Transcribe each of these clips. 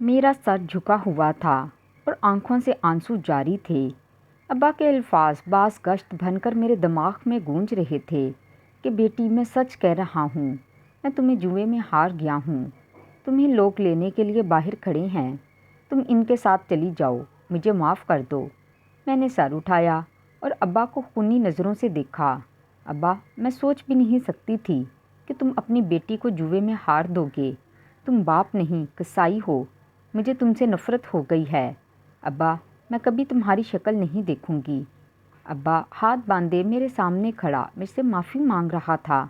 میرا سر جھکا ہوا تھا اور آنکھوں سے آنسو جاری تھے۔ ابا کے الفاظ باز گشت بن کر میرے دماغ میں گونج رہے تھے کہ بیٹی میں سچ کہہ رہا ہوں، میں تمہیں جوئے میں ہار گیا ہوں۔ تمہیں لوگ لینے کے لیے باہر کھڑے ہیں، تم ان کے ساتھ چلی جاؤ، مجھے معاف کر دو۔ میں نے سر اٹھایا اور ابا کو خونی نظروں سے دیکھا۔ ابا، میں سوچ بھی نہیں سکتی تھی کہ تم اپنی بیٹی کو جوئے میں ہار دو گے۔ تم باپ نہیں قصائی ہو، مجھے تم سے نفرت ہو گئی ہے۔ ابا، میں کبھی تمہاری شکل نہیں دیکھوں گی۔ ابا ہاتھ باندھے میرے سامنے کھڑا مجھ سے معافی مانگ رہا تھا۔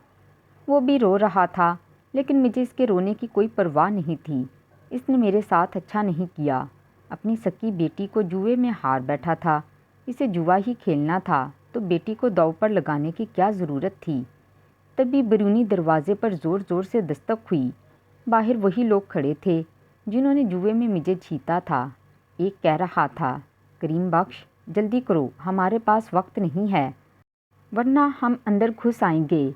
وہ بھی رو رہا تھا، لیکن مجھے اس کے رونے کی کوئی پرواہ نہیں تھی۔ اس نے میرے ساتھ اچھا نہیں کیا۔ اپنی سکی بیٹی کو جوئے میں ہار بیٹھا تھا۔ اسے جوا ہی کھیلنا تھا تو بیٹی کو داؤ پر لگانے کی کیا ضرورت تھی؟ تبھی بیرونی دروازے پر زور زور سے دستک ہوئی۔ باہر وہی لوگ کھڑے تھے جنہوں نے جوئے میں مجھے جیتا تھا۔ ایک کہہ رہا تھا، کریم بخش، جلدی کرو، ہمارے پاس وقت نہیں ہے، ورنہ ہم اندر گھس آئیں گے۔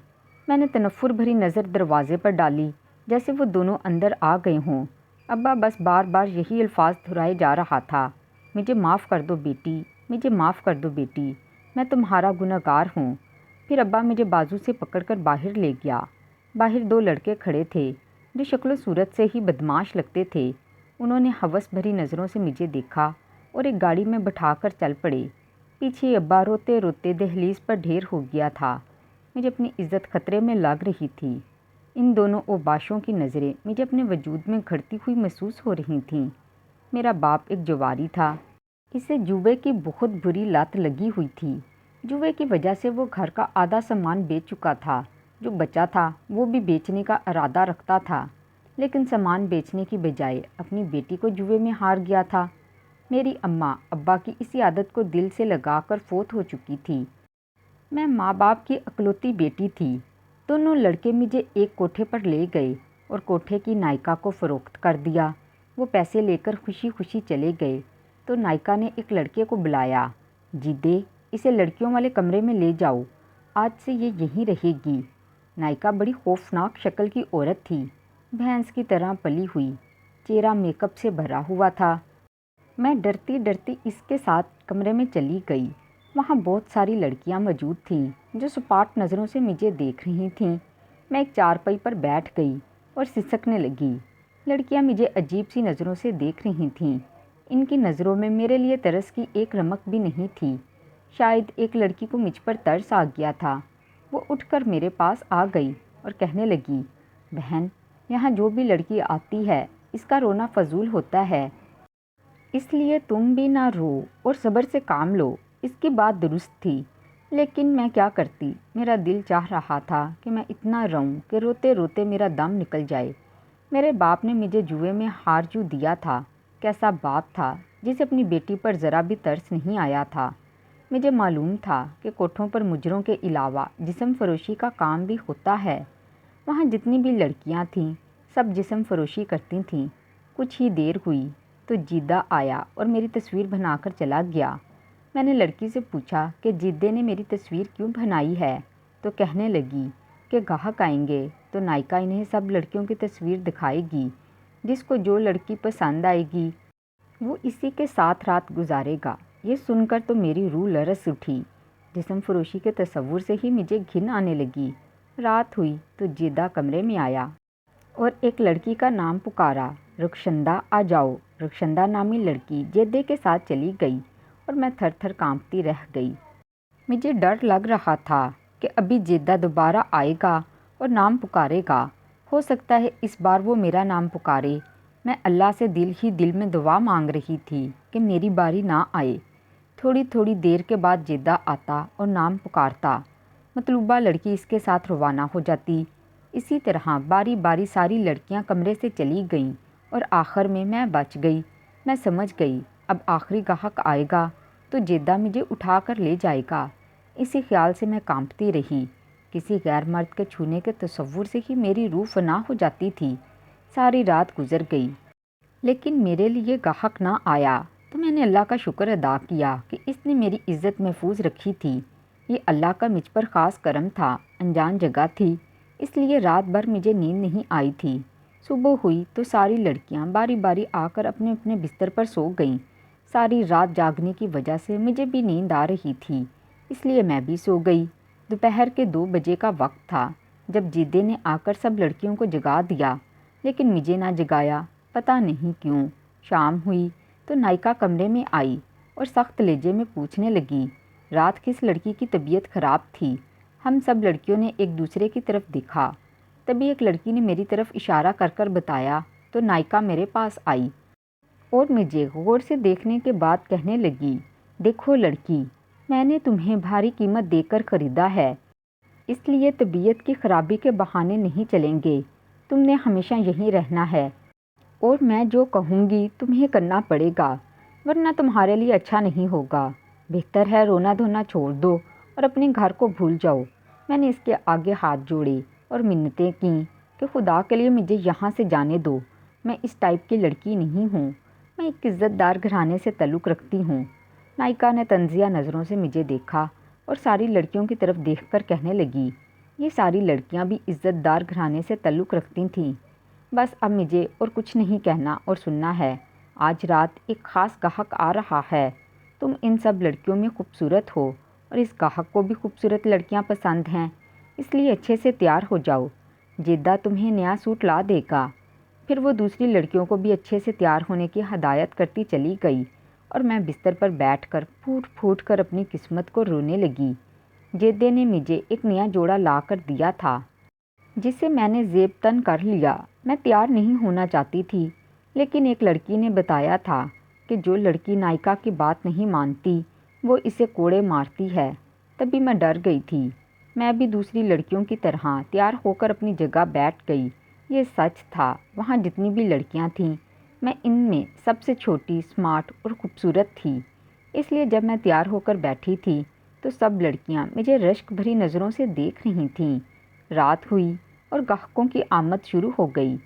میں نے تنفر بھری نظر دروازے پر ڈالی، جیسے وہ دونوں اندر آ گئے ہوں۔ ابا بس بار بار یہی الفاظ دہرائے جا رہا تھا، مجھے معاف کر دو بیٹی، مجھے معاف کر دو بیٹی، میں تمہارا گنہگار ہوں۔ پھر ابا مجھے بازو سے پکڑ کر باہر لے گیا۔ باہر دو لڑکے کھڑے تھے جو شکل و صورت سے ہی بدمعاش لگتے تھے۔ انہوں نے ہوس بھری نظروں سے مجھے دیکھا اور ایک گاڑی میں بٹھا کر چل پڑے۔ پیچھے ابا روتے روتے دہلیز پر ڈھیر ہو گیا تھا۔ مجھے اپنی عزت خطرے میں لگ رہی تھی۔ ان دونوں اوباشوں کی نظریں مجھے اپنے وجود میں گھڑتی ہوئی محسوس ہو رہی تھیں۔ میرا باپ ایک جواری تھا۔ اسے جوئے کی بہت بری لت لگی ہوئی تھی۔ جوئے کی وجہ سے وہ گھر کا آدھا سامان بیچ چکا تھا۔ جو بچا تھا وہ بھی بیچنے کا ارادہ رکھتا تھا، لیکن سامان بیچنے کی بجائے اپنی بیٹی کو جوئے میں ہار گیا تھا۔ میری اماں ابا کی اسی عادت کو دل سے لگا کر فوت ہو چکی تھی۔ میں ماں باپ کی اکلوتی بیٹی تھی۔ دونوں لڑکے مجھے ایک کوٹھے پر لے گئے اور کوٹھے کی نائکا کو فروخت کر دیا۔ وہ پیسے لے کر خوشی خوشی چلے گئے تو نائکا نے ایک لڑکے کو بلایا، جیدے، اسے لڑکیوں والے کمرے میں لے جاؤ، آج سے یہ یہیں رہے گی۔ نائکا بڑی خوفناک شکل کی عورت تھی، بھینس کی طرح پلی ہوئی، چہرہ میک اپ سے بھرا ہوا تھا۔ میں ڈرتی ڈرتی اس کے ساتھ کمرے میں چلی گئی۔ وہاں بہت ساری لڑکیاں موجود تھیں جو سپاٹ نظروں سے مجھے دیکھ رہی تھیں۔ میں ایک چارپائی پر بیٹھ گئی اور سسکنے لگی۔ لڑکیاں مجھے عجیب سی نظروں سے دیکھ رہی تھیں۔ ان کی نظروں میں میرے لیے ترس کی ایک رمق بھی نہیں تھی۔ شاید ایک لڑکی کو مجھ پر ترس آ گیا تھا۔ وہ اٹھ کر میرے پاس آ گئی اور کہنے لگی، بہن، یہاں جو بھی لڑکی آتی ہے اس کا رونا فضول ہوتا ہے، اس لیے تم بھی نہ رو اور صبر سے کام لو۔ اس کی بات درست تھی، لیکن میں کیا کرتی؟ میرا دل چاہ رہا تھا کہ میں اتنا روں کہ روتے روتے میرا دم نکل جائے۔ میرے باپ نے مجھے جوئے میں ہار جو دیا تھا، کیسا باپ تھا جسے اپنی بیٹی پر ذرا بھی ترس نہیں آیا تھا۔ مجھے معلوم تھا کہ کوٹھوں پر مجروں کے علاوہ جسم فروشی کا کام بھی ہوتا ہے۔ وہاں جتنی بھی لڑکیاں تھیں سب جسم فروشی کرتی تھیں۔ کچھ ہی دیر ہوئی تو جیدہ آیا اور میری تصویر بنا کر چلا گیا۔ میں نے لڑکی سے پوچھا کہ جیدے نے میری تصویر کیوں بنائی ہے، تو کہنے لگی کہ گاہک آئیں گے تو نائکا انہیں سب لڑکیوں کی تصویر دکھائے گی، جس کو جو لڑکی پسند آئے گی وہ اسی کے ساتھ رات گزارے گا۔ یہ سن کر تو میری روح لرز اٹھی۔ جسم فروشی کے تصور سے ہی مجھے گھن آنے لگی۔ رات ہوئی تو جیدہ کمرے میں آیا اور ایک لڑکی کا نام پکارا، رخشندہ آ جاؤ۔ رخشندہ نامی لڑکی جیدے کے ساتھ چلی گئی اور میں تھر تھر کانپتی رہ گئی۔ مجھے ڈر لگ رہا تھا کہ ابھی جیدہ دوبارہ آئے گا اور نام پکارے گا۔ ہو سکتا ہے اس بار وہ میرا نام پکارے۔ میں اللہ سے دل ہی دل میں دعا مانگ رہی تھی کہ میری باری نہ آئے۔ تھوڑی تھوڑی دیر کے بعد جیدہ آتا اور نام پکارتا، مطلوبہ لڑکی اس کے ساتھ روانہ ہو جاتی۔ اسی طرح باری باری ساری لڑکیاں کمرے سے چلی گئیں اور آخر میں بچ گئی۔ میں سمجھ گئی اب آخری گاہک آئے گا تو جیدہ مجھے اٹھا کر لے جائے گا۔ اسی خیال سے میں کانپتی رہی۔ کسی غیر مرد کے چھونے کے تصور سے ہی میری روح فنا ہو جاتی تھی۔ ساری رات گزر گئی لیکن میرے لیے گاہک نہ آیا تو میں نے اللہ کا شکر ادا کیا کہ اس نے میری عزت محفوظ رکھی تھی۔ یہ اللہ کا مجھ پر خاص کرم تھا۔ انجان جگہ تھی، اس لیے رات بھر مجھے نیند نہیں آئی تھی۔ صبح ہوئی تو ساری لڑکیاں باری باری آ کر اپنے اپنے بستر پر سو گئیں۔ ساری رات جاگنے کی وجہ سے مجھے بھی نیند آ رہی تھی، اس لیے میں بھی سو گئی۔ دوپہر کے 2 بجے کا وقت تھا جب جدے نے آ کر سب لڑکیوں کو جگا دیا، لیکن مجھے نہ جگایا، پتہ نہیں کیوں۔ شام ہوئی تو نائکا کمرے میں آئی اور سخت لہجے میں پوچھنے لگی، رات کس لڑکی کی طبیعت خراب تھی؟ ہم سب لڑکیوں نے ایک دوسرے کی طرف دیکھا، تبھی ایک لڑکی نے میری طرف اشارہ کر کر بتایا تو نائکا میرے پاس آئی اور مجھے غور سے دیکھنے کے بعد کہنے لگی، دیکھو لڑکی، میں نے تمہیں بھاری قیمت دے کر خریدا ہے، اس لیے طبیعت کی خرابی کے بہانے نہیں چلیں گے، تم نے ہمیشہ یہیں رہنا ہے اور میں جو کہوں گی تمہیں کرنا پڑے گا، ورنہ تمہارے لیے اچھا نہیں ہوگا۔ بہتر ہے رونا دھونا چھوڑ دو اور اپنے گھر کو بھول جاؤ۔ میں نے اس کے آگے ہاتھ جوڑے اور منتیں کیں کہ خدا کے لیے مجھے یہاں سے جانے دو، میں اس ٹائپ کی لڑکی نہیں ہوں، میں ایک عزت دار گھرانے سے تعلق رکھتی ہوں۔ نائکا نے طنزیہ نظروں سے مجھے دیکھا اور ساری لڑکیوں کی طرف دیکھ کر کہنے لگی، یہ ساری لڑکیاں بھی عزت دار گھرانے سے تعلق رکھتی تھیں، بس اب مجھے اور کچھ نہیں کہنا اور سننا ہے۔ آج رات ایک خاص گاہک آ رہا ہے، تم ان سب لڑکیوں میں خوبصورت ہو اور اس گاہک کو بھی خوبصورت لڑکیاں پسند ہیں، اس لیے اچھے سے تیار ہو جاؤ، جدہ تمہیں نیا سوٹ لا دے گا۔ پھر وہ دوسری لڑکیوں کو بھی اچھے سے تیار ہونے کی ہدایت کرتی چلی گئی اور میں بستر پر بیٹھ کر پھوٹ پھوٹ کر اپنی قسمت کو رونے لگی۔ جدے نے مجھے ایک نیا جوڑا لا کر دیا تھا جسے میں نے زیب تن کر لیا۔ میں تیار نہیں ہونا چاہتی تھی، لیکن ایک لڑکی نے بتایا تھا کہ جو لڑکی نائکا کی بات نہیں مانتی وہ اسے کوڑے مارتی ہے، تبھی میں ڈر گئی تھی۔ میں بھی دوسری لڑکیوں کی طرح تیار ہو کر اپنی جگہ بیٹھ گئی۔ یہ سچ تھا، وہاں جتنی بھی لڑکیاں تھیں میں ان میں سب سے چھوٹی، اسمارٹ اور خوبصورت تھی، اس لیے جب میں تیار ہو کر بیٹھی تھی تو سب لڑکیاں مجھے رشک بھری نظروں سے دیکھ رہی تھیں۔ رات ہوئی اور گاہکوں کی آمد شروع ہو گئی۔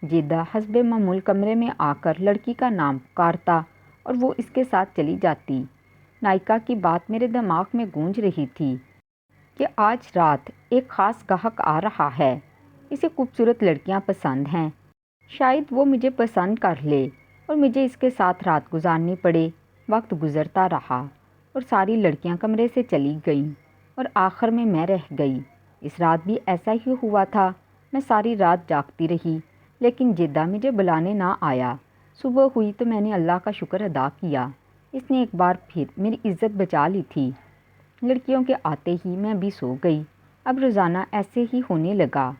جدہ حسب معمول کمرے میں آ کر لڑکی کا نام پکارتا اور وہ اس کے ساتھ چلی جاتی۔ نائکا کی بات میرے دماغ میں گونج رہی تھی کہ آج رات ایک خاص گاہک آ رہا ہے، اسے خوبصورت لڑکیاں پسند ہیں، شاید وہ مجھے پسند کر لے اور مجھے اس کے ساتھ رات گزارنی پڑے۔ وقت گزرتا رہا اور ساری لڑکیاں کمرے سے چلی گئیں اور آخر میں رہ گئی۔ اس رات بھی ایسا ہی ہوا تھا، میں ساری رات جاگتی رہی، لیکن جدہ مجھے بلانے نہ آیا۔ صبح ہوئی تو میں نے اللہ کا شکر ادا کیا، اس نے ایک بار پھر میری عزت بچا لی تھی۔ لڑکیوں کے آتے ہی میں بھی سو گئی۔ اب روزانہ ایسے ہی ہونے لگا۔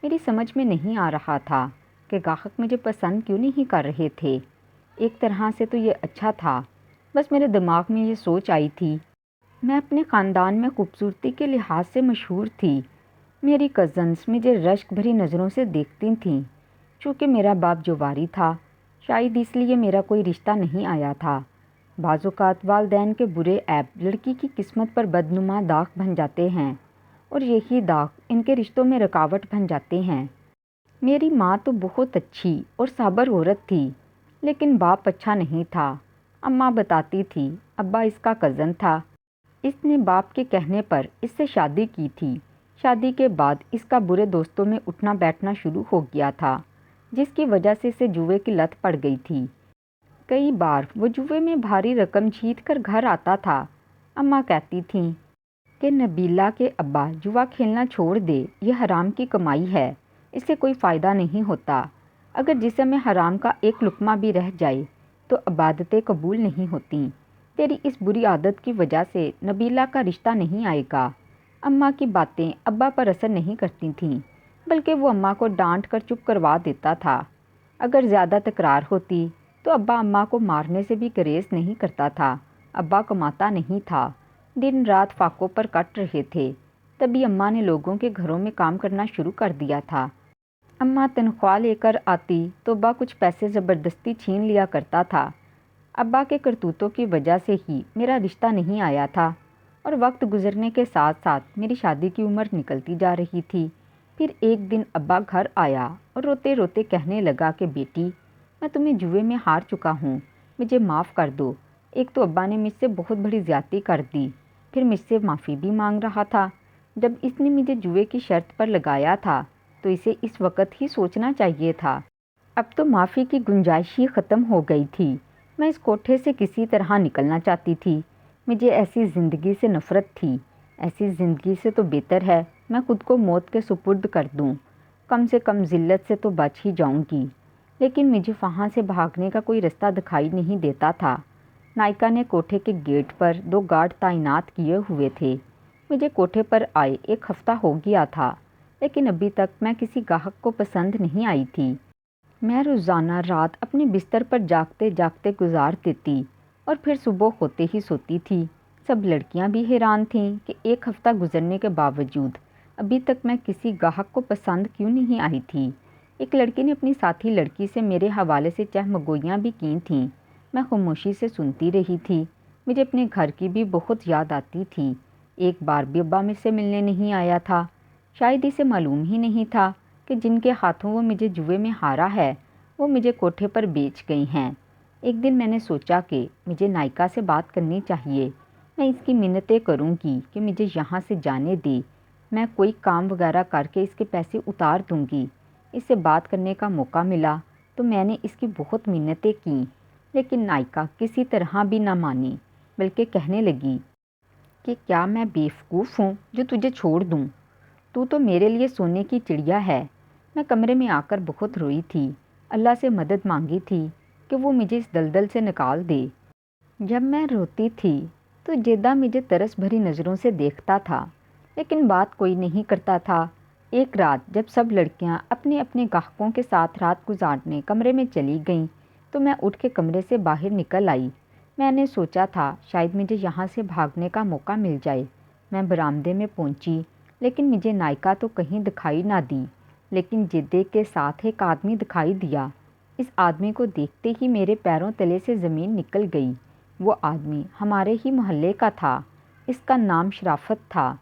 میری سمجھ میں نہیں آ رہا تھا کہ گاہک مجھے پسند کیوں نہیں کر رہے تھے۔ ایک طرح سے تو یہ اچھا تھا، بس میرے دماغ میں یہ سوچ آئی تھی، میں اپنے خاندان میں خوبصورتی کے لحاظ سے مشہور تھی، میری کزنز مجھے رشک بھری نظروں سے دیکھتی تھیں۔ چونکہ میرا باپ جواری تھا، شاید اس لیے میرا کوئی رشتہ نہیں آیا تھا۔ بعض اوقات والدین کے برے عیب لڑکی کی قسمت پر بدنما داغ بن جاتے ہیں اور یہی داغ ان کے رشتوں میں رکاوٹ بن جاتے ہیں۔ میری ماں تو بہت اچھی اور صابر عورت تھی، لیکن باپ اچھا نہیں تھا۔ اماں بتاتی تھی ابا اس کا کزن تھا، اس نے باپ کے کہنے پر اس سے شادی کی تھی۔ شادی کے بعد اس کا برے دوستوں میں اٹھنا بیٹھنا شروع ہو گیا تھا، جس کی وجہ سے اسے جوئے کی لت پڑ گئی تھی۔ کئی بار وہ جوئے میں بھاری رقم جیت کر گھر آتا تھا۔ اماں کہتی تھیں کہ نبیلہ کے ابا جوا کھیلنا چھوڑ دے، یہ حرام کی کمائی ہے، اس سے کوئی فائدہ نہیں ہوتا، اگر جسم میں حرام کا ایک لقمہ بھی رہ جائے تو عبادتیں قبول نہیں ہوتیں، تیری اس بری عادت کی وجہ سے نبیلہ کا رشتہ نہیں آئے گا۔ اماں کی باتیں ابا پر اثر نہیں کرتی تھیں، بلکہ وہ اماں کو ڈانٹ کر چپ کروا دیتا تھا۔ اگر زیادہ تکرار ہوتی تو ابا اماں کو مارنے سے بھی گریز نہیں کرتا تھا۔ ابا کماتا نہیں تھا، دن رات فاقوں پر کٹ رہے تھے، تبھی اماں نے لوگوں کے گھروں میں کام کرنا شروع کر دیا تھا۔ اماں تنخواہ لے کر آتی تو ابا کچھ پیسے زبردستی چھین لیا کرتا تھا۔ ابا کے کرتوتوں کی وجہ سے ہی میرا رشتہ نہیں آیا تھا اور وقت گزرنے کے ساتھ ساتھ میری شادی کی عمر نکلتی جا رہی تھی۔ پھر ایک دن ابا گھر آیا اور روتے روتے کہنے لگا کہ بیٹی، میں تمہیں جوئے میں ہار چکا ہوں، مجھے معاف کر دو۔ ایک تو ابا نے مجھ سے بہت بڑی زیادتی کر دی، پھر مجھ سے معافی بھی مانگ رہا تھا۔ جب اس نے مجھے جوئے کی شرط پر لگایا تھا تو اسے اس وقت ہی سوچنا چاہیے تھا۔ اب تو معافی کی گنجائش ہی ختم ہو گئی تھی۔ میں اس کوٹھے سے کسی طرح نکلنا چاہتی تھی۔ مجھے ایسی زندگی سے نفرت تھی۔ ایسی زندگی سے تو بہتر ہے میں خود کو موت کے سپرد کر دوں، کم سے کم ذلت سے تو بچ ہی جاؤں گی۔ لیکن مجھے وہاں سے بھاگنے کا کوئی رستہ دکھائی نہیں دیتا تھا۔ نائکا نے کوٹھے کے گیٹ پر 2 گارڈ تعینات کیے ہوئے تھے۔ مجھے کوٹھے پر آئے 1 ہفتہ ہو گیا تھا، لیکن ابھی تک میں کسی گاہک کو پسند نہیں آئی تھی۔ میں روزانہ رات اپنے بستر پر جاگتے جاگتے گزار دیتی اور پھر صبح ہوتے ہی سوتی تھی۔ سب لڑکیاں بھی حیران تھیں کہ 1 ہفتہ گزرنے کے باوجود ابھی تک میں کسی گاہک کو پسند کیوں نہیں آئی تھی۔ ایک لڑکی نے اپنی ساتھی لڑکی سے میرے حوالے سے چہمگوئیاں بھی کی تھیں۔ میں خاموشی سے سنتی رہی تھی۔ مجھے اپنے گھر کی بھی بہت یاد آتی تھی۔ ایک بار بھی ابا مجھ سے ملنے نہیں آیا تھا۔ شاید اسے معلوم ہی نہیں تھا کہ جن کے ہاتھوں وہ مجھے جوئے میں ہارا ہے وہ مجھے کوٹھے پر بیچ گئی ہیں۔ ایک دن میں نے سوچا کہ مجھے نائکا سے بات کرنی چاہیے۔ میں اس کی منتیں کروں گی کہ مجھے یہاں سے جانے دے۔ میں کوئی کام وغیرہ کر کے اس کے پیسے اتار دوں گی۔ اس سے بات کرنے کا موقع ملا تو میں نے اس کی بہت منتیں کیں، لیکن نائکا کسی طرح بھی نہ مانی، بلکہ کہنے لگی کہ کیا میں بیوقوف ہوں جو تجھے چھوڑ دوں؟ تو میرے لیے سونے کی چڑیا ہے۔ میں کمرے میں آ کر بہت روئی تھی۔ اللہ سے مدد مانگی تھی کہ وہ مجھے اس دلدل سے نکال دے۔ جب میں روتی تھی تو جیدہ مجھے ترس بھری نظروں سے دیکھتا تھا، لیکن بات کوئی نہیں کرتا تھا۔ ایک رات جب سب لڑکیاں اپنے اپنے گاہکوں کے ساتھ رات گزارنے کمرے میں چلی گئیں تو میں اٹھ کے کمرے سے باہر نکل آئی۔ میں نے سوچا تھا شاید مجھے یہاں سے بھاگنے کا موقع مل جائے۔ میں برآمدے میں پہنچی، لیکن مجھے نائکا تو کہیں دکھائی نہ دی، لیکن جدے کے ساتھ ایک آدمی دکھائی دیا۔ اس آدمی کو دیکھتے ہی میرے پیروں تلے سے زمین نکل گئی۔ وہ آدمی ہمارے ہی محلے کا تھا۔ اس کا نام شرافت تھا۔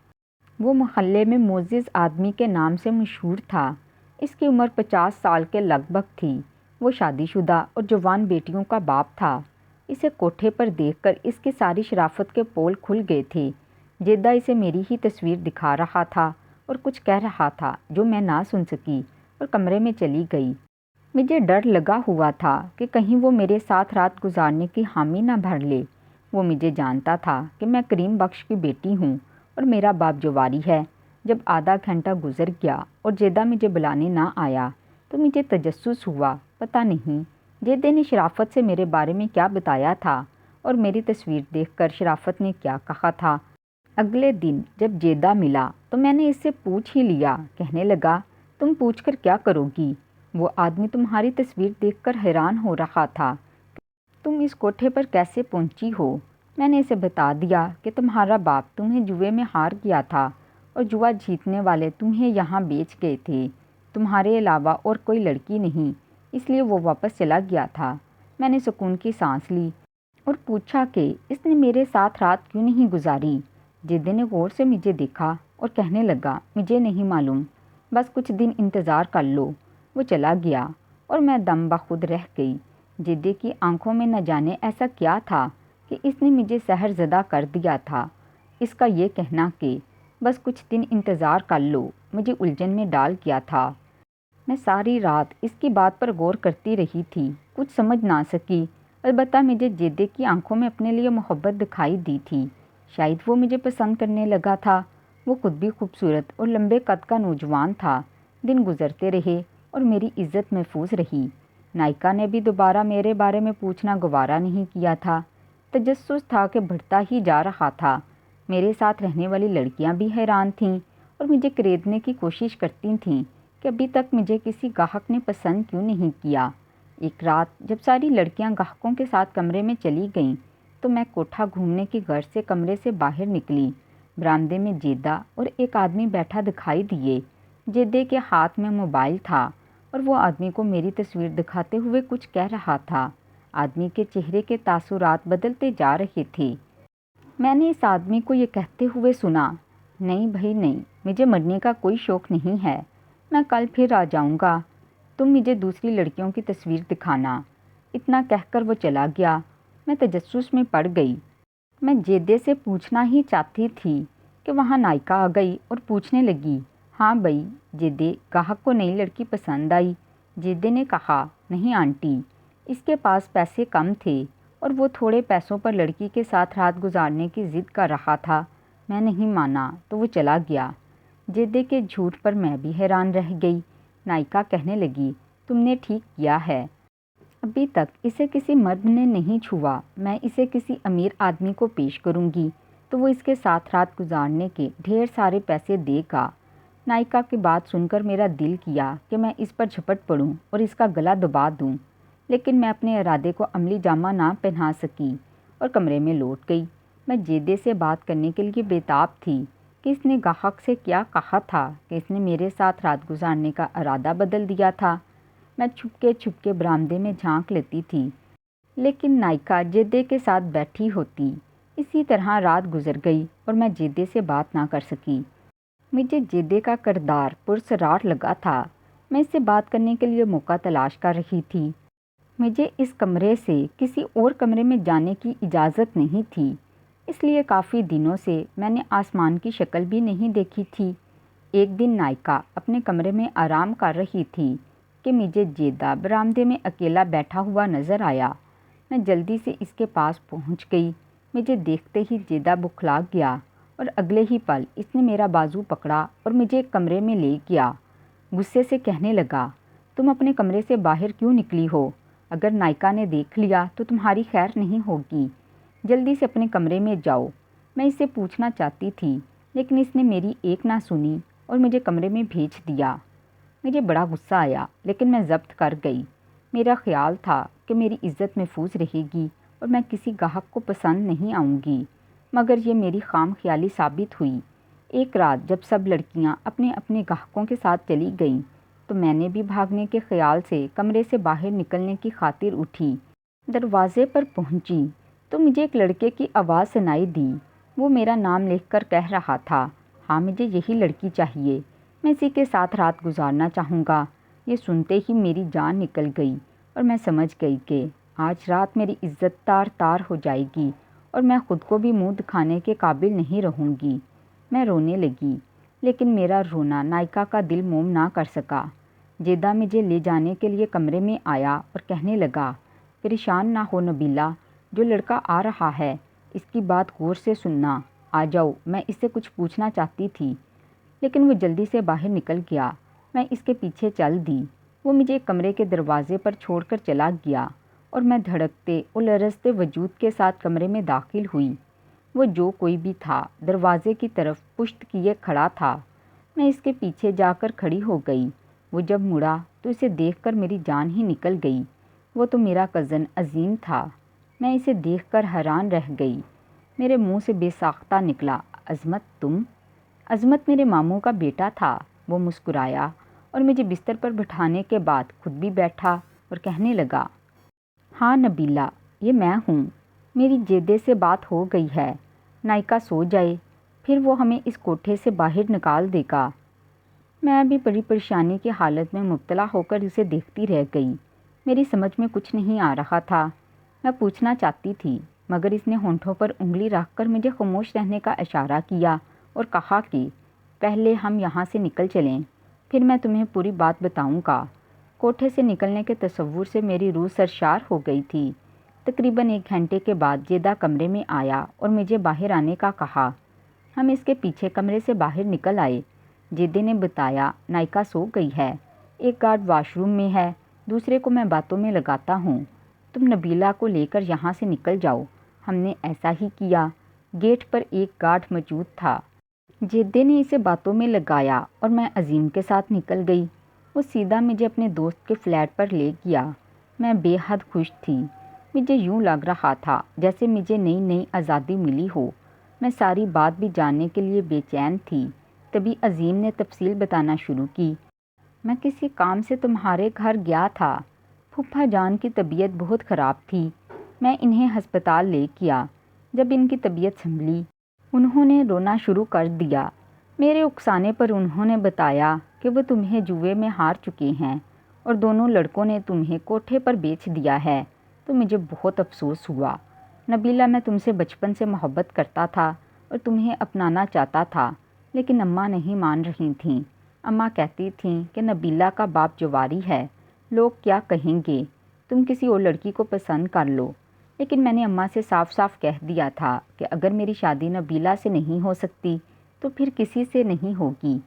وہ محلے میں معزز آدمی کے نام سے مشہور تھا۔ اس کی عمر 50 سال کے لگ بھگ تھی۔ وہ شادی شدہ اور جوان بیٹیوں کا باپ تھا۔ اسے کوٹھے پر دیکھ کر اس کی ساری شرافت کے پول کھل گئے تھے۔ جیدہ اسے میری ہی تصویر دکھا رہا تھا اور کچھ کہہ رہا تھا جو میں نہ سن سکی اور کمرے میں چلی گئی۔ مجھے ڈر لگا ہوا تھا کہ کہیں وہ میرے ساتھ رات گزارنے کی حامی نہ بھر لے۔ وہ مجھے جانتا تھا کہ میں کریم بخش کی بیٹی ہوں اور میرا باپ جواری ہے۔ جب آدھا گھنٹہ گزر گیا اور جیدہ مجھے بلانے نہ آیا تو مجھے تجسس ہوا۔ پتہ نہیں جیدے نے شرافت سے میرے بارے میں کیا بتایا تھا اور میری تصویر دیکھ کر شرافت نے کیا کہا تھا۔ اگلے دن جب جیدہ ملا تو میں نے اس سے پوچھ ہی لیا۔ کہنے لگا تم پوچھ کر کیا کرو گی؟ وہ آدمی تمہاری تصویر دیکھ کر حیران ہو رہا تھا۔ تم اس کوٹھے پر کیسے پہنچی ہو؟ میں نے اسے بتا دیا کہ تمہارا باپ تمہیں جوئے میں ہار گیا تھا اور جوا جیتنے والے تمہیں یہاں بیچ گئے تھے۔ تمہارے علاوہ اور کوئی لڑکی نہیں، اس لیے وہ واپس چلا گیا تھا۔ میں نے سکون کی سانس لی اور پوچھا کہ اس نے میرے ساتھ رات کیوں نہیں گزاری؟ جیدے نے غور سے مجھے دیکھا اور کہنے لگا مجھے نہیں معلوم، بس کچھ دن انتظار کر لو۔ وہ چلا گیا اور میں دم بخود رہ گئی۔ جیدے کی آنکھوں میں نہ جانے ایسا کیا تھا کہ اس نے مجھے سحر زدہ کر دیا تھا۔ اس کا یہ کہنا کہ بس کچھ دن انتظار کر لو مجھے الجھن میں ڈال گیا تھا۔ میں ساری رات اس کی بات پر غور کرتی رہی تھی، کچھ سمجھ نہ سکی۔ البتہ مجھے جیدے کی آنکھوں میں اپنے لیے محبت دکھائی دی تھی۔ شاید وہ مجھے پسند کرنے لگا تھا۔ وہ خود بھی خوبصورت اور لمبے قد کا نوجوان تھا۔ دن گزرتے رہے اور میری عزت محفوظ رہی۔ نائکا نے بھی دوبارہ میرے بارے میں پوچھنا گوارا نہیں کیا تھا۔ تجسس تھا کہ بڑھتا ہی جا رہا تھا۔ میرے ساتھ رہنے والی لڑکیاں بھی حیران تھیں اور مجھے خریدنے کی کوشش کرتی تھیں کہ ابھی تک مجھے کسی گاہک نے پسند کیوں نہیں کیا۔ ایک رات جب ساری لڑکیاں گاہکوں کے ساتھ کمرے میں چلی گئیں تو میں کوٹھا گھومنے کی غرض سے کمرے سے باہر نکلی۔ برآمدے میں جیدہ اور ایک آدمی بیٹھا دکھائی دیے۔ جیدے کے ہاتھ میں موبائل تھا اور وہ آدمی کو میری تصویر دکھاتے ہوئے کچھ کہہ رہا تھا۔ آدمی کے چہرے کے تاثرات بدلتے جا رہے تھے۔ میں نے اس آدمی کو یہ کہتے ہوئے سنا، نہیں بھائی نہیں، مجھے مرنے کا کوئی شوق نہیں ہے، میں کل پھر آ جاؤں گا، تم مجھے دوسری لڑکیوں کی تصویر دکھانا۔ اتنا کہہ کر وہ چلا گیا۔ میں تجسس میں پڑ گئی۔ میں جیدے سے پوچھنا ہی چاہتی تھی کہ وہاں نائکا آ گئی اور پوچھنے لگی، ہاں بھائی جیدے، گاہک کو نئی لڑکی پسند آئی؟ جیدے نے کہا، نہیں آنٹی، اس کے پاس پیسے کم تھے اور وہ تھوڑے پیسوں پر لڑکی کے ساتھ رات گزارنے کی ضد کر رہا تھا۔ میں نہیں مانا تو وہ چلا گیا۔ جدے کے جھوٹ پر میں بھی حیران رہ گئی۔ نائکا کہنے لگی، تم نے ٹھیک کیا ہے، ابھی تک اسے کسی مرد نے نہیں چھوا۔ میں اسے کسی امیر آدمی کو پیش کروں گی تو وہ اس کے ساتھ رات گزارنے کے ڈھیر سارے پیسے دے گا۔ نائکا کی بات سن کر میرا دل کیا کہ میں اس پر جھپٹ پڑوں اور اس کا گلا دبا دوں، لیکن میں اپنے ارادے کو عملی جامہ نہ پہنا سکی اور کمرے میں لوٹ گئی۔ میں جیدے سے بات کرنے کے لیے بےتاب تھی کہ اس نے گاہک سے کیا کہا تھا کہ اس نے میرے ساتھ رات گزارنے کا ارادہ بدل دیا تھا۔ میں چھپ کے برآمدے میں جھانک لیتی تھی، لیکن نائکا جیدے کے ساتھ بیٹھی ہوتی۔ اسی طرح رات گزر گئی اور میں جیدے سے بات نہ کر سکی۔ مجھے جیدے کا کردار پراسرار لگا تھا۔ میں اس سے بات کرنے کے لیے موقع تلاش کر رہی تھی۔ مجھے اس کمرے سے کسی اور کمرے میں جانے کی اجازت نہیں تھی، اس لیے کافی دنوں سے میں نے آسمان کی شکل بھی نہیں دیکھی تھی۔ ایک دن نائکا اپنے کمرے میں آرام کر رہی تھی کہ مجھے جیدہ برآمدے میں اکیلا بیٹھا ہوا نظر آیا۔ میں جلدی سے اس کے پاس پہنچ گئی۔ مجھے دیکھتے ہی جیدہ بکھلا گیا اور اگلے ہی پل اس نے میرا بازو پکڑا اور مجھے کمرے میں لے گیا۔ غصے سے کہنے لگا، تم اپنے کمرے سے باہر کیوں نکلی ہو؟ اگر نائکا نے دیکھ لیا تو تمہاری خیر نہیں ہوگی۔ جلدی سے اپنے کمرے میں جاؤ۔ میں اسے پوچھنا چاہتی تھی، لیکن اس نے میری ایک نہ سنی اور مجھے کمرے میں بھیج دیا۔ مجھے بڑا غصہ آیا، لیکن میں ضبط کر گئی۔ میرا خیال تھا کہ میری عزت محفوظ رہے گی اور میں کسی گاہک کو پسند نہیں آؤں گی، مگر یہ میری خام خیالی ثابت ہوئی۔ ایک رات جب سب لڑکیاں اپنے اپنے گاہکوں کے ساتھ چلی گئیں تو میں نے بھی بھاگنے کے خیال سے کمرے سے باہر نکلنے کی خاطر اٹھی۔ دروازے پر پہنچی تو مجھے ایک لڑکے کی آواز سنائی دی۔ وہ میرا نام لکھ کر کہہ رہا تھا، ہاں مجھے یہی لڑکی چاہیے، میں اسی کے ساتھ رات گزارنا چاہوں گا۔ یہ سنتے ہی میری جان نکل گئی اور میں سمجھ گئی کہ آج رات میری عزت تار تار ہو جائے گی اور میں خود کو بھی منہ دکھانے کے قابل نہیں رہوں گی۔ میں رونے لگی، لیکن میرا رونا نائکا کا دل موم نہ کر سکا۔ جیدہ مجھے لے جانے کے لیے کمرے میں آیا اور کہنے لگا، پریشان نہ ہو نبیلہ، جو لڑکا آ رہا ہے اس کی بات غور سے سننا۔ آ جاؤ، میں اس سے کچھ پوچھنا چاہتی تھی، لیکن وہ جلدی سے باہر نکل گیا۔ میں اس کے پیچھے چل دی۔ وہ مجھے کمرے کے دروازے پر چھوڑ کر چلا گیا اور میں دھڑکتے اور لرزتے وجود کے ساتھ کمرے میں داخل ہوئی۔ وہ جو کوئی بھی تھا دروازے کی طرف پشت کیے کھڑا تھا۔ میں اس کے پیچھے جا کر کھڑی ہو گئی۔ وہ جب مڑا تو اسے دیکھ کر میری جان ہی نکل گئی۔ وہ تو میرا کزن عظیم تھا۔ میں اسے دیکھ کر حیران رہ گئی۔ میرے منہ سے بے ساختہ نکلا، عظمت تم؟ عظمت میرے ماموں کا بیٹا تھا۔ وہ مسکرایا اور مجھے بستر پر بٹھانے کے بعد خود بھی بیٹھا اور کہنے لگا، ہاں نبیلہ، یہ میں ہوں۔ میری جیدے سے بات ہو گئی ہے، نائکا سو جائے، پھر وہ ہمیں اس کوٹھے سے باہر نکال دے گا۔ میں بھی بڑی پریشانی کی حالت میں مبتلا ہو کر اسے دیکھتی رہ گئی۔ میری سمجھ میں کچھ نہیں آ رہا تھا۔ میں پوچھنا چاہتی تھی، مگر اس نے ہونٹوں پر انگلی رکھ کر مجھے خاموش رہنے کا اشارہ کیا اور کہا کہ پہلے ہم یہاں سے نکل چلیں، پھر میں تمہیں پوری بات بتاؤں گا۔ کوٹھے سے نکلنے کے تصور سے میری روح سرشار ہو گئی تھی۔ تقریباً 1 گھنٹے کے بعد جیدہ کمرے میں آیا اور مجھے باہر آنے کا کہا۔ ہم اس کے پیچھے کمرے سے باہر نکل آئے۔ جیدے نے بتایا، نائکا سو گئی ہے، ایک گارڈ واش روم میں ہے، دوسرے کو میں باتوں میں لگاتا ہوں۔ تم نبیلہ کو لے کر یہاں سے نکل جاؤ۔ ہم نے ایسا ہی کیا۔ گیٹ پر ایک گارڈ موجود تھا۔ جیدے نے اسے باتوں میں لگایا اور میں عظیم کے ساتھ نکل گئی۔ وہ سیدھا مجھے اپنے دوست کے فلیٹ پر لے گیا۔ میں بے حد خوش تھی۔ مجھے یوں لگ رہا تھا جیسے مجھے نئی نئی آزادی ملی ہو۔ میں ساری بات بھی جاننے کے لیے بے چین تھی۔ تبھی عظیم نے تفصیل بتانا شروع کی۔ میں کسی کام سے تمہارے گھر گیا تھا۔ پھوپھا جان کی طبیعت بہت خراب تھی۔ میں انہیں ہسپتال لے گیا۔ جب ان کی طبیعت سنبھلی، انہوں نے رونا شروع کر دیا۔ میرے اکسانے پر انہوں نے بتایا کہ وہ تمہیں جوئے میں ہار چکے ہیں اور دونوں لڑکوں نے تمہیں کوٹھے پر بیچ دیا ہے، تو مجھے بہت افسوس ہوا۔ نبیلہ، میں تم سے بچپن سے محبت کرتا تھا اور تمہیں اپنانا چاہتا تھا، لیکن اماں نہیں مان رہی تھیں۔ اماں کہتی تھیں کہ نبیلہ کا باپ جواری ہے، لوگ کیا کہیں گے، تم کسی اور لڑکی کو پسند کر لو۔ لیکن میں نے اماں سے صاف صاف کہہ دیا تھا کہ اگر میری شادی نبیلہ سے نہیں ہو سکتی تو پھر کسی سے نہیں ہوگی۔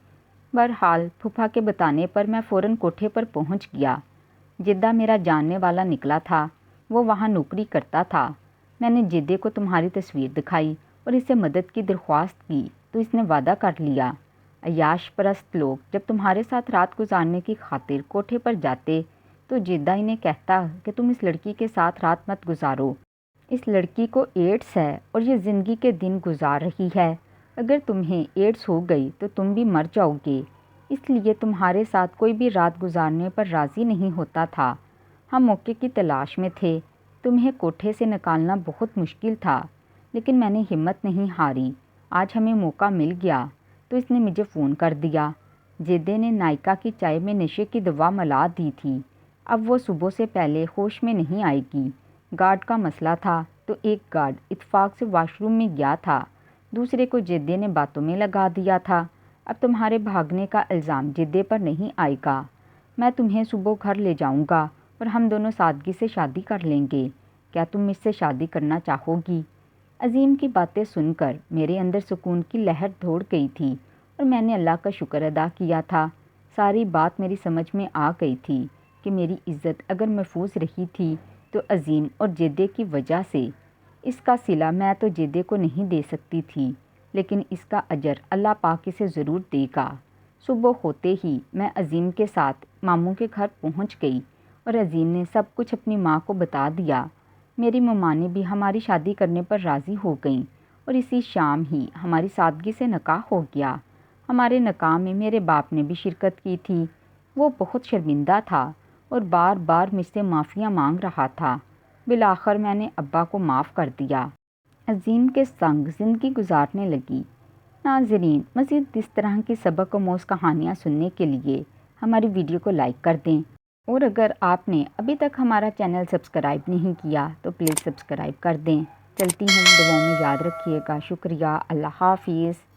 بہرحال پھوپھا کے بتانے پر میں فوراً کوٹھے پر پہنچ گیا۔ جدہ میرا جاننے والا نکلا تھا، وہ وہاں نوکری کرتا تھا۔ میں نے جدے کو تمہاری تصویر دکھائی اور اس سے مدد کی درخواست کی تو اس نے وعدہ کر لیا۔ عیاش پرست لوگ جب تمہارے ساتھ رات گزارنے کی خاطر کوٹھے پر جاتے تو جدہ انہیں کہتا کہ تم اس لڑکی کے ساتھ رات مت گزارو، اس لڑکی کو ایڈس ہے اور یہ زندگی کے دن گزار رہی ہے، اگر تمہیں ایڈس ہو گئی تو تم بھی مر جاؤ گے، اس لیے تمہارے ساتھ کوئی بھی رات گزارنے پر راضی نہیں ہوتا تھا۔ ہم موقع کی تلاش میں تھے، تمہیں کوٹھے سے نکالنا بہت مشکل تھا، لیکن میں نے ہمت نہیں ہاری۔ آج ہمیں موقع مل گیا تو اس نے مجھے فون کر دیا۔ جدے نے نائکا کی چائے میں نشے کی دوا ملا دی تھی، اب وہ صبح سے پہلے ہوش میں نہیں آئے گی۔ گارڈ کا مسئلہ تھا تو ایک گارڈ اتفاق سے واش روم میں گیا تھا، دوسرے کو جدے نے باتوں میں لگا دیا تھا۔ اب تمہارے بھاگنے کا الزام جدے پر نہیں آئے گا، میں تمہیں صبح گھر لے جاؤں گا اور ہم دونوں سادگی سے شادی کر لیں گے۔ کیا تم مجھ سے شادی کرنا چاہو گی؟ عظیم کی باتیں سن کر میرے اندر سکون کی لہر دوڑ گئی تھی اور میں نے اللہ کا شکر ادا کیا تھا۔ ساری بات میری سمجھ میں آ گئی تھی کہ میری عزت اگر محفوظ رہی تھی تو عظیم اور جدے کی وجہ سے۔ اس کا صلہ میں تو جدے کو نہیں دے سکتی تھی، لیکن اس کا اجر اللہ پاک اسے ضرور دے گا۔ صبح ہوتے ہی میں عظیم کے ساتھ ماموں کے گھر پہنچ گئی اور عظیم نے سب کچھ اپنی ماں کو بتا دیا۔ میری ممانے بھی ہماری شادی کرنے پر راضی ہو گئیں اور اسی شام ہی ہماری سادگی سے نکاح ہو گیا۔ ہمارے نکاح میں میرے باپ نے بھی شرکت کی تھی۔ وہ بہت شرمندہ تھا اور بار بار مجھ سے معافیاں مانگ رہا تھا۔ بالآخر میں نے ابا کو معاف کر دیا۔ عظیم کے سنگ زندگی گزارنے لگی۔ ناظرین، مزید اس طرح کی سبق آموز کہانیاں سننے کے لیے ہماری ویڈیو کو لائک کر دیں، اور اگر آپ نے ابھی تک ہمارا چینل سبسکرائب نہیں کیا تو پلیز سبسکرائب کر دیں۔ چلتی ہوں، دعاؤں میں یاد رکھیے گا۔ شکریہ، اللہ حافظ۔